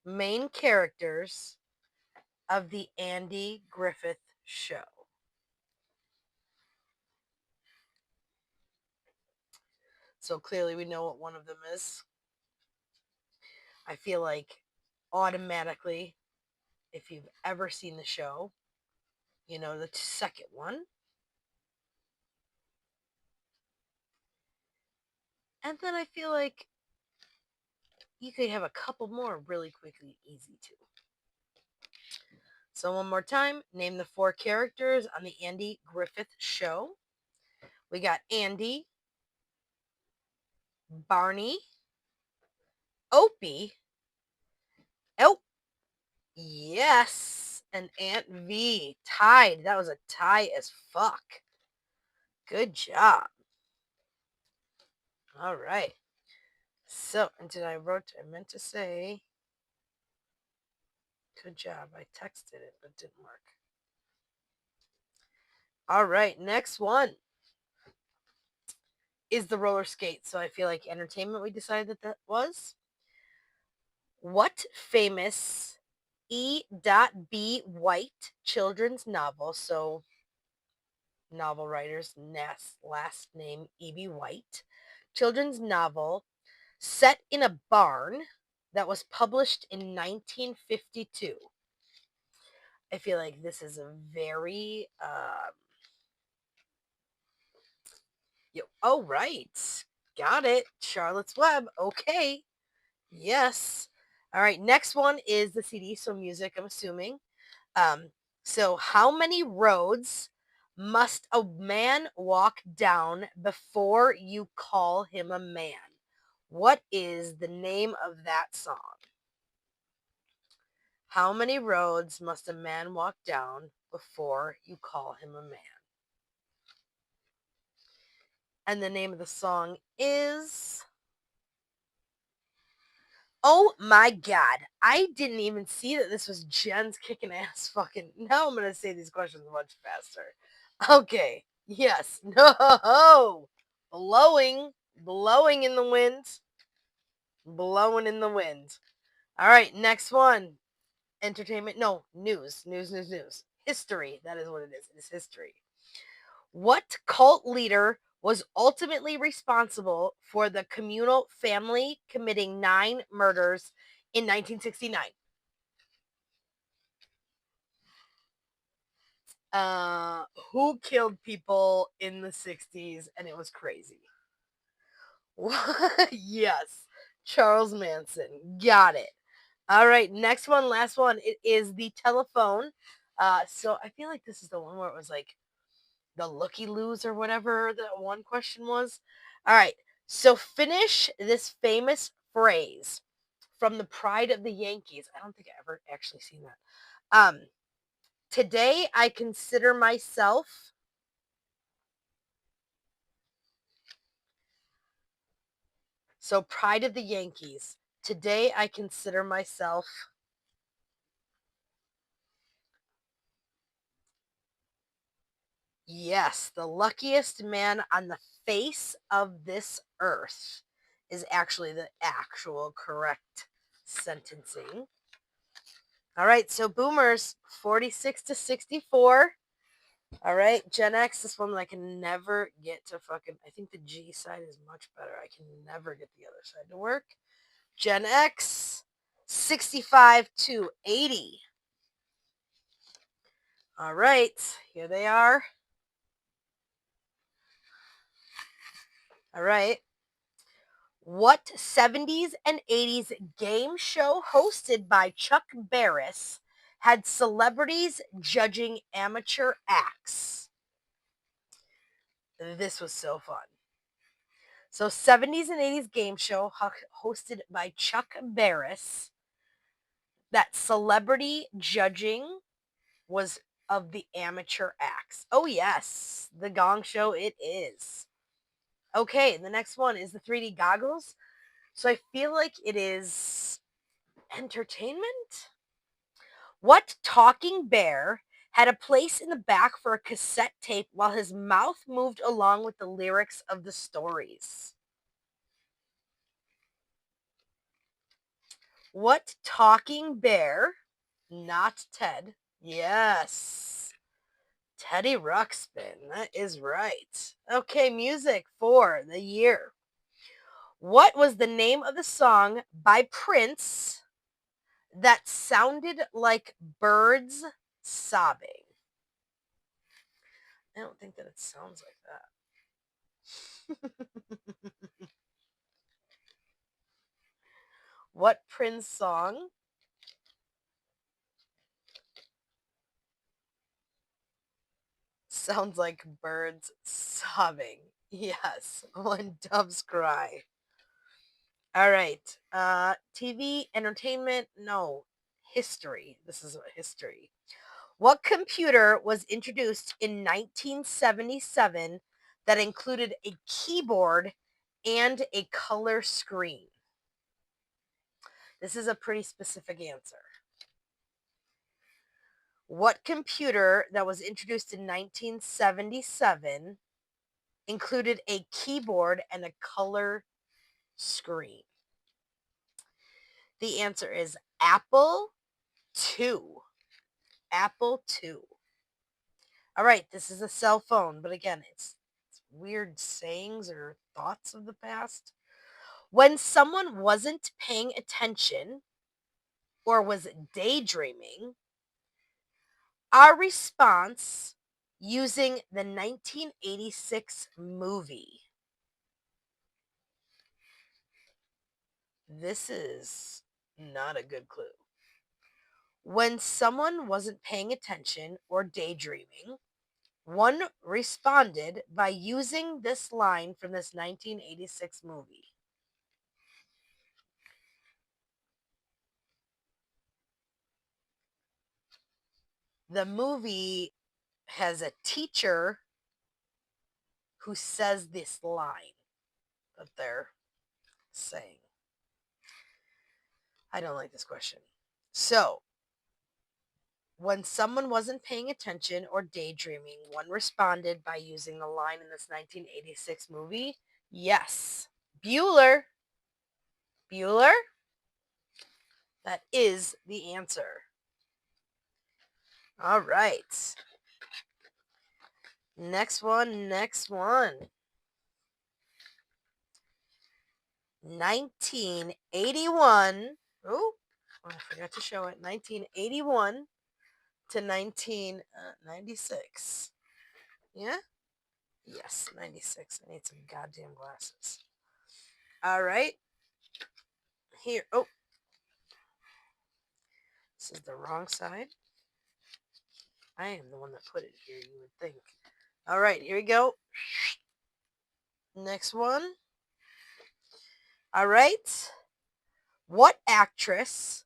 main characters of the Andy Griffith Show? So clearly we know what one of them is. I feel like automatically, if you've ever seen the show, you know the second one. And then I feel like you could have a couple more really quickly, easy too. So one more time, name the 4 characters on the Andy Griffith Show. We got Andy, Barney, Opie, oh, yes, and Aunt V. Tied. That was a tie as fuck. Good job. All right. So, and I meant to say, good job. I texted it, but it didn't work. All right. Next one is the roller skate. So I feel like entertainment, we decided that was. What famous E.B. White children's novel, so novel writer's last name E.B. White, children's novel set in a barn that was published in 1952? I feel like this is a very oh, right, got it, Charlotte's Web. Okay, yes. All right, next one is the CD, so music, I'm assuming. Um, so how many roads must a man walk down before you call him a man? What is the name of that song? How many roads must a man walk down before you call him a man? And the name of the song is... Oh my god. I didn't even see that this was Jen's kicking ass fucking... Now I'm going to say these questions much faster. Okay. Yes. No. Blowing in the wind. Blowing in the wind. All right. Next one. Entertainment. No. News. History. That is what it is. It is history. What cult leader was ultimately responsible for the communal family committing 9 murders in 1969? Who killed people in the 60s and it was crazy? Yes, Charles Manson. Got it. All right, next one, last one. It is the telephone. So I feel like this is the one where it was like the looky loos or whatever that one question was. All right, so finish this famous phrase from the Pride of the Yankees. I don't think I ever actually seen that. Today I consider myself... So Pride of the Yankees. Today I consider myself... Yes, the luckiest man on the face of this earth is actually the actual correct sentencing. All right, so boomers, 46 to 64. All right, Gen X, this one I can never get to fucking... I think the G side is much better. I can never get the other side to work. Gen X, 65 to 80. All right, here they are. All right. What 70s and 80s game show hosted by Chuck Barris had celebrities judging amateur acts? This was so fun. So 70s and 80s game show hosted by Chuck Barris, that celebrity judging was of the amateur acts. Oh yes, the Gong Show it is. Okay, the next one is the 3D goggles. So I feel like it is entertainment. What talking bear had a place in the back for a cassette tape while his mouth moved along with the lyrics of the stories? What talking bear, not Ted, yes, Teddy Ruxpin, that is right. Okay, music for the year. What was the name of the song by Prince that sounded like birds sobbing? I don't think that it sounds like that. What Prince song sounds like birds sobbing? Yes, when doves cry. All right. TV, entertainment, no. History. This is history. What computer was introduced in 1977 that included a keyboard and a color screen? This is a pretty specific answer. What computer that was introduced in 1977 included a keyboard and a color screen? The answer is Apple II. Apple II. All right, this is a cell phone, but again, it's weird sayings or thoughts of the past. When someone wasn't paying attention or was daydreaming, our response using the 1986 movie. This is not a good clue. When someone wasn't paying attention or daydreaming, one responded by using this line from this 1986 movie. The movie has a teacher who says this line that they're saying. I don't like this question. So, when someone wasn't paying attention or daydreaming, one responded by using the line in this 1986 movie. Yes. Bueller. Bueller? That is the answer. All right. Next one. 1981. Oh, I forgot to show it. 1981 to 1996. Yeah? Yes, 96. I need some goddamn glasses. All right. Here. Oh, this is the wrong side. I am the one that put it here, you would think. All right, here we go. Next one. All right. What actress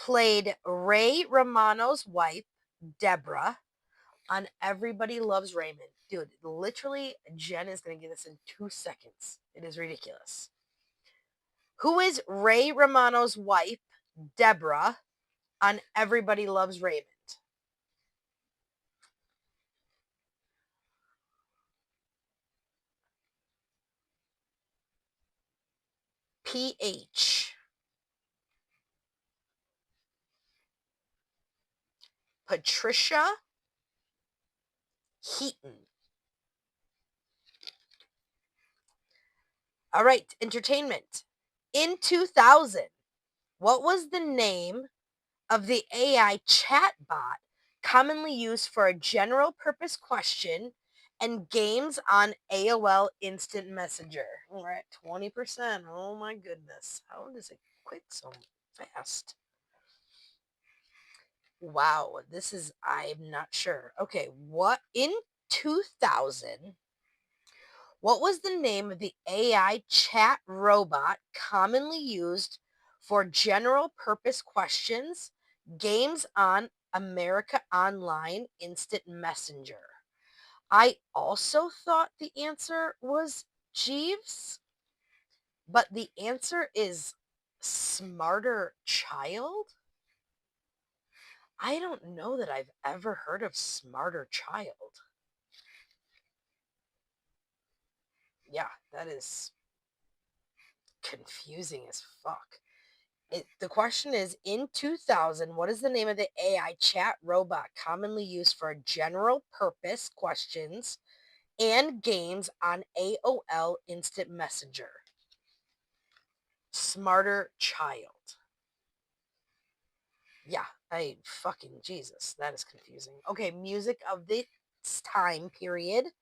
played Ray Romano's wife, Deborah, on Everybody Loves Raymond? Dude, literally, Jen is going to get this in 2 seconds. It is ridiculous. Who is Ray Romano's wife, Deborah, on Everybody Loves Raymond? PH. Patricia Heaton. All right, entertainment. In 2000, what was the name of the AI chatbot commonly used for a general purpose question and games on AOL Instant Messenger? We're at 20%. Oh my goodness. How does it quit so fast? Wow, this is, I'm not sure. Okay, what in 2000, what was the name of the AI chat robot commonly used for general purpose questions, games on America Online Instant Messenger? I also thought the answer was Jeeves, but the answer is Smarter Child. I don't know that I've ever heard of Smarter Child. Yeah, that is confusing as fuck. The question is, in 2000, what is the name of the AI chat robot commonly used for general purpose questions and games on AOL Instant Messenger? Smarter Child. Yeah, Jesus, that is confusing. Okay, music of this time period.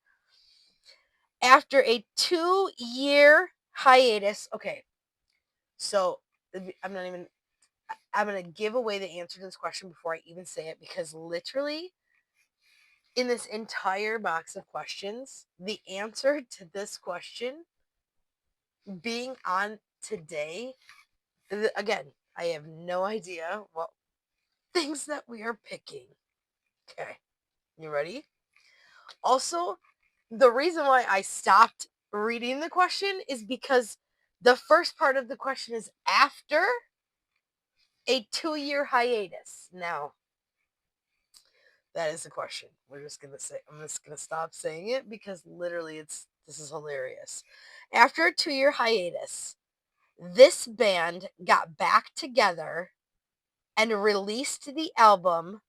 After a 2-year hiatus, okay, so I'm going to give away the answer to this question before I even say it, because literally in this entire box of questions, the answer to this question being on today, again, I have no idea what things that we are picking. Okay, you ready? Also, the reason why I stopped reading the question is because the first part of the question is after a 2-year hiatus. Now, that is the question. I'm just gonna stop saying it because literally this is hilarious. After a 2-year hiatus, this band got back together and released the album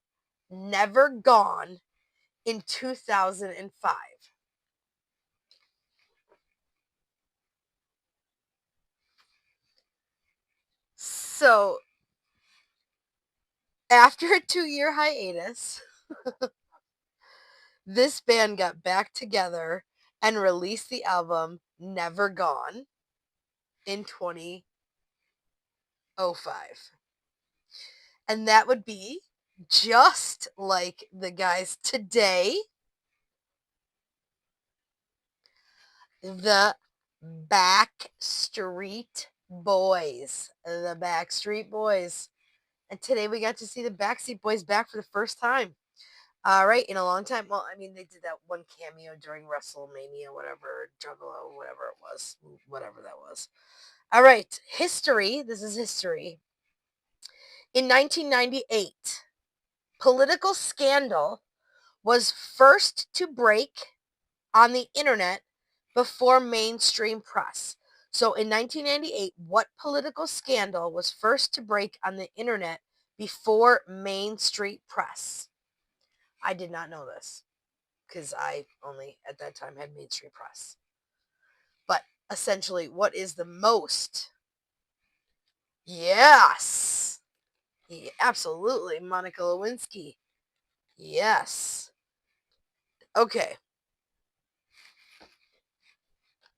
Never Gone in 2005. So, after a 2-year hiatus, this band got back together and released the album Never Gone in 2005. And that would be just like the guys today, the Backstreet Boys. The Backstreet Boys. And today we got to see the Backseat Boys back for the first time. All right, in a long time. Well, I mean, they did that one cameo during WrestleMania, whatever, Juggalo, whatever it was, whatever that was. All right, history. This is history. In 1998, political scandal was first to break on the internet before mainstream press. So in 1998, what political scandal was first to break on the internet before mainstream press? I did not know this because I only at that time had mainstream press. But essentially, what is the most? Yes. Yeah, absolutely. Monica Lewinsky. Yes. Okay.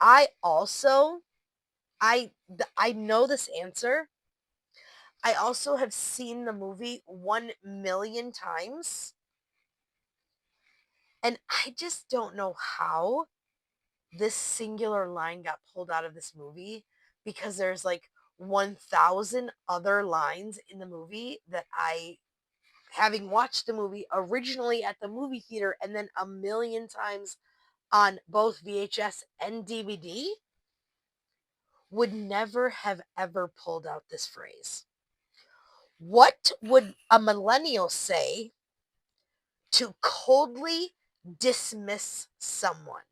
I also I know this answer. I also have seen the movie 1,000,000 times. And I just don't know how this singular line got pulled out of this movie, because there's like 1,000 other lines in the movie that I, having watched the movie originally at the movie theater and then 1,000,000 times on both VHS and DVD, would never have ever pulled out this phrase. What would a millennial say to coldly dismiss someone?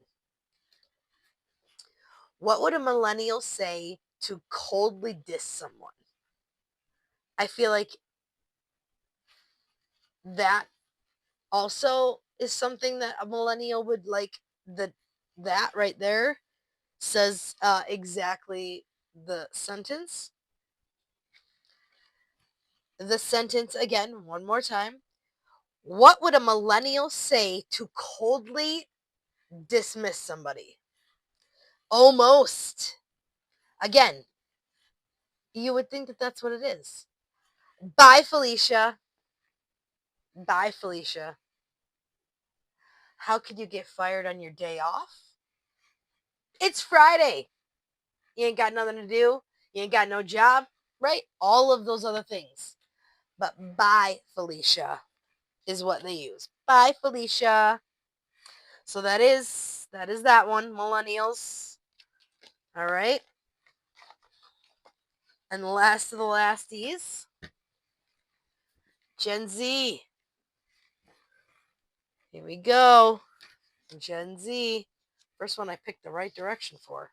What would a millennial say to coldly diss someone? I feel like that also is something that a millennial would like. That right there says exactly the sentence. The sentence again, one more time. What would a millennial say to coldly dismiss somebody? Almost. Again, you would think that that's what it is. Bye, Felicia. Bye, Felicia. How could you get fired on your day off? It's Friday. You ain't got nothing to do. You ain't got no job, right? All of those other things. But bye, Felicia is what they use. Bye, Felicia. So that is that one, millennials. All right. And the last of the lasties, Gen Z. Here we go. Gen Z. First one I picked the right direction for.